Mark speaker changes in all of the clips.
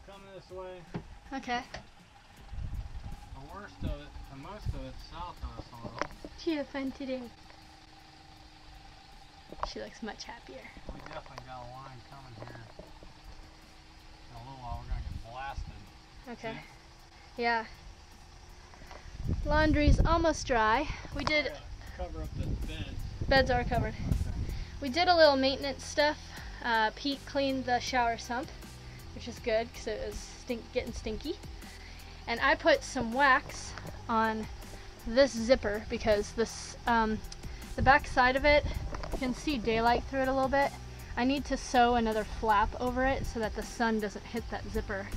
Speaker 1: coming this way.
Speaker 2: Okay.
Speaker 1: The worst of it, the most of it's south of us a little.
Speaker 2: Did you have fun today? She looks much happier.
Speaker 1: We definitely got a line coming here. In a little while we're going to get blasted.
Speaker 2: Okay. See? Yeah. Laundry's almost dry. We did...
Speaker 1: Cover up the beds.
Speaker 2: Beds are covered.
Speaker 1: Okay.
Speaker 2: We did a little maintenance stuff. Pete cleaned the shower sump, which is good because it was getting stinky. And I put some wax on this zipper because this the back side of it, you can see daylight through it a little bit. I need to sew another flap over it so that the sun doesn't hit that zipper.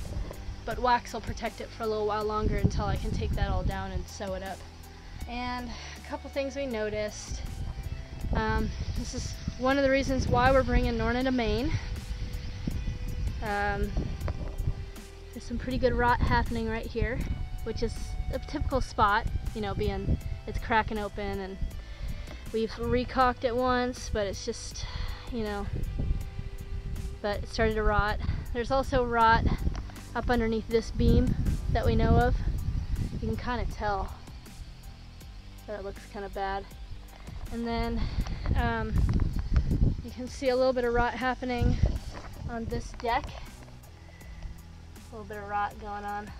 Speaker 2: But wax will protect it for a little while longer until I can take that all down and sew it up. And a couple things we noticed. This is one of the reasons why we're bringing Norna to Maine. There's some pretty good rot happening right here, which is a typical spot, you know, being it's cracking open, and we've recaulked it once, but it's just, you know, but it started to rot. There's also rot up underneath this beam that we know of. You can kind of tell that it looks kind of bad. And then you can see a little bit of rot happening on this deck. A little bit of rot going on.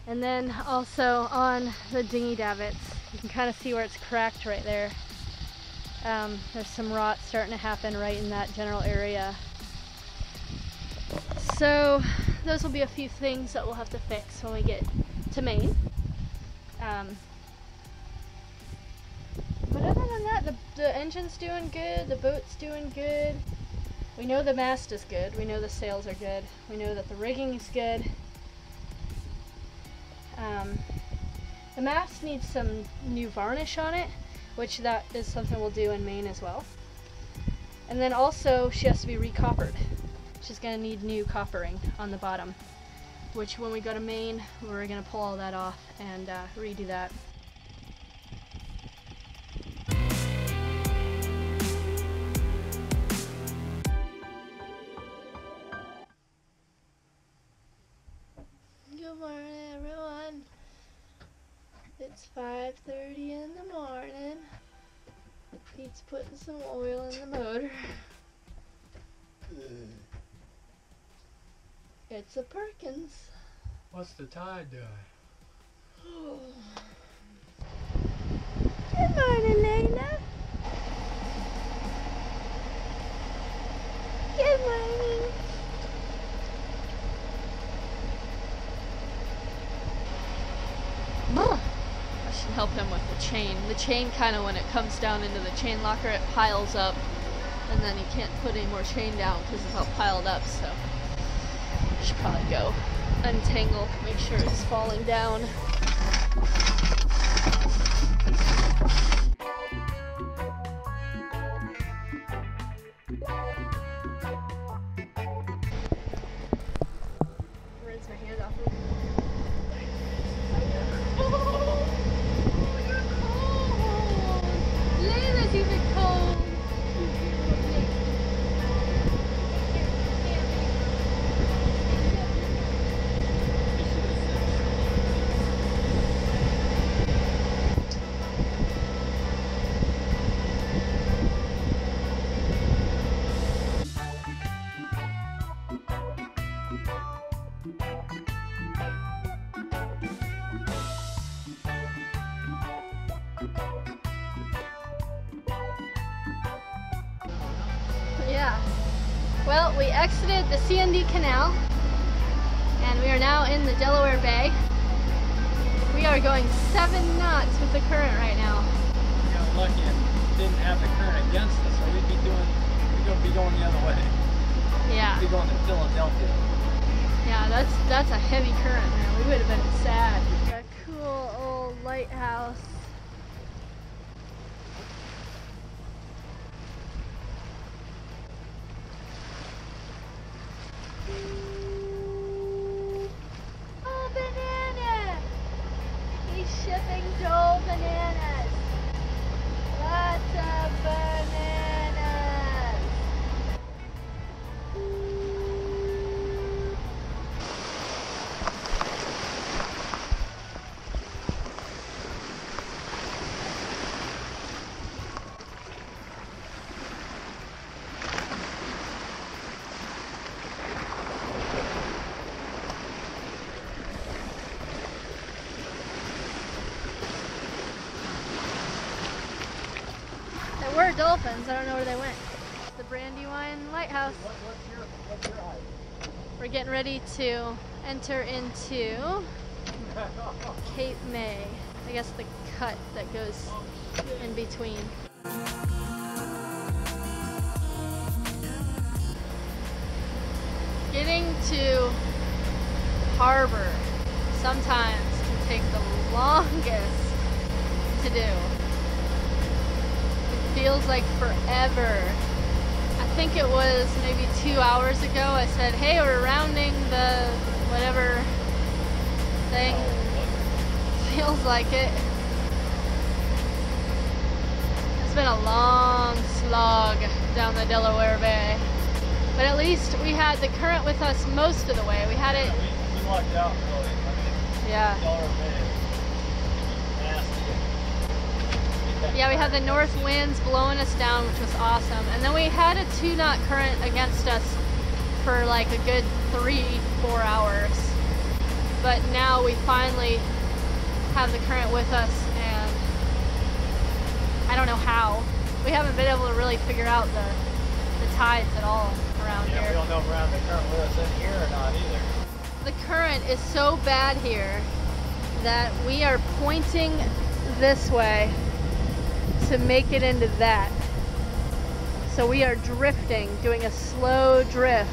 Speaker 2: And then also on the dinghy davits, you can kind of see where it's cracked right there. There's some rot starting to happen right in that general area. So those will be a few things that we'll have to fix when we get to Maine. But other than that, the engine's doing good, the boat's doing good. We know the mast is good, we know the sails are good, we know that the rigging is good. The mast needs some new varnish on it, which that is something we'll do in Maine as well. And then also she has to be recoppered. She's going to need new coppering on the bottom, which when we go to Maine, we're going to pull all that off and redo that. Good morning, everyone. It's 5:30 in the morning. Pete's putting some oil in the motor. It's a Perkins.
Speaker 1: What's the tide doing?
Speaker 2: Good morning, Layla. Good morning. I should help him with the chain. The chain kind of, when it comes down into the chain locker, it piles up, and then he can't put any more chain down because it's all piled up, so I should probably go untangle, make sure it's falling down. Rinse my hands off. Layla's even cold. Yeah. Well, we exited the C&D Canal, and we are now in the Delaware Bay. We are going 7 knots with the current right now.
Speaker 1: We got lucky and didn't have the current against us, or we'd be going the other way.
Speaker 2: Yeah.
Speaker 1: We'd be going to Philadelphia.
Speaker 2: Yeah, that's a heavy current, man. We would have been sad. A cool old lighthouse. Oh, banana! He's shipping Joel bananas. Lots of bananas. ones. I don't know where they went. The Brandywine Lighthouse.
Speaker 1: What's your height?
Speaker 2: We're getting ready to enter into Cape May. I guess the cut that goes in between. Getting to harbor sometimes can take the longest to do. It feels like forever. I think it was maybe 2 hours ago I said, hey, we're rounding the whatever thing. Feels like it. It's been a long slog down the Delaware Bay. But at least we had the current with us most of the way. We had it.
Speaker 1: Yeah, we lucked out really. I mean,
Speaker 2: yeah.
Speaker 1: Delaware Bay is nasty.
Speaker 2: Yeah, we had the north winds blowing us down, which was awesome. And then we had a 2-knot current against us for like a good 3-4 hours. But now we finally have the current with us, and I don't know how. We haven't been able to really figure out the tides at all around here.
Speaker 1: We don't know if we're having the current with us in here or not either.
Speaker 2: The current is so bad here that we are pointing this way to make it into that. So we are drifting, doing a slow drift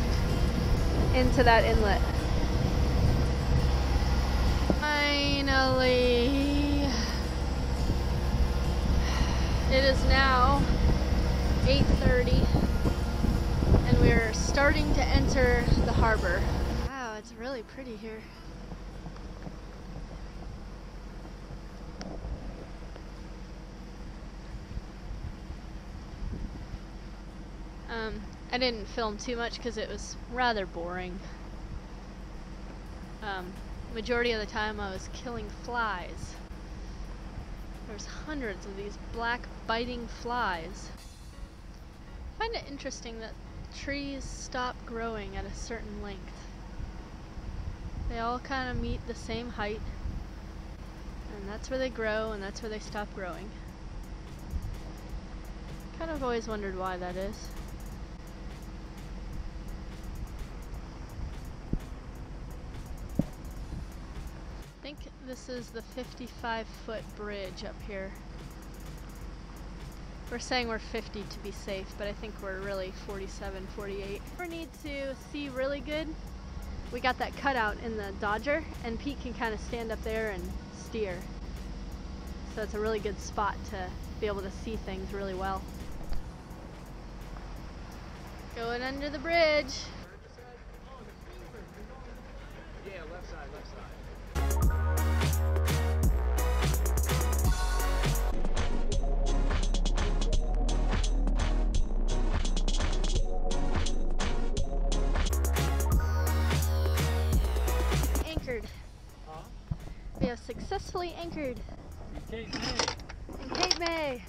Speaker 2: into that inlet. Finally, it is now 8:30 and we're starting to enter the harbor. Wow, it's really pretty here. I didn't film too much because it was rather boring. Majority of the time I was killing flies. There's hundreds of these black biting flies. I find it interesting that trees stop growing at a certain length. They all kind of meet the same height, and that's where they grow and that's where they stop growing. Kind of always wondered why that is. I think this is the 55-foot bridge up here. We're saying we're 50 to be safe, but I think we're really 47, 48. We need to see really good. We got that cutout in the Dodger, and Pete can kind of stand up there and steer. So it's a really good spot to be able to see things really well. Going under the bridge.
Speaker 1: Yeah, left side, left side.
Speaker 2: Anchored.
Speaker 1: Huh?
Speaker 2: We have successfully anchored
Speaker 1: In Cape May.
Speaker 2: in Cape May.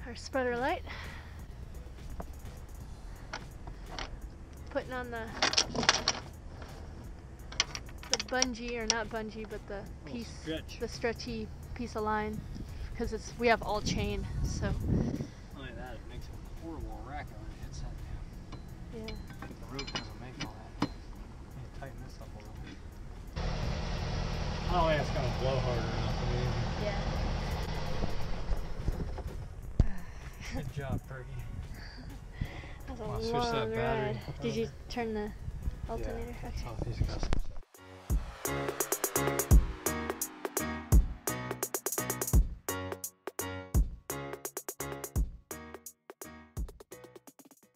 Speaker 2: Our spreader light. Putting on the bungee, or not bungee, but the piece, the stretchy piece of line, because we have all chain, so.
Speaker 1: Not only that, it makes a horrible racket when it hits that down.
Speaker 2: Yeah.
Speaker 1: The rope doesn't make all that. You need to tighten this up a little bit. I don't think it's gonna blow harder enough. I mean, good job, Perky.
Speaker 2: That was
Speaker 1: I'll
Speaker 2: a
Speaker 1: switch
Speaker 2: long
Speaker 1: that battery.
Speaker 2: ride. Did you turn the alternator?
Speaker 1: Yeah,
Speaker 2: Okay.
Speaker 1: it's all these guys.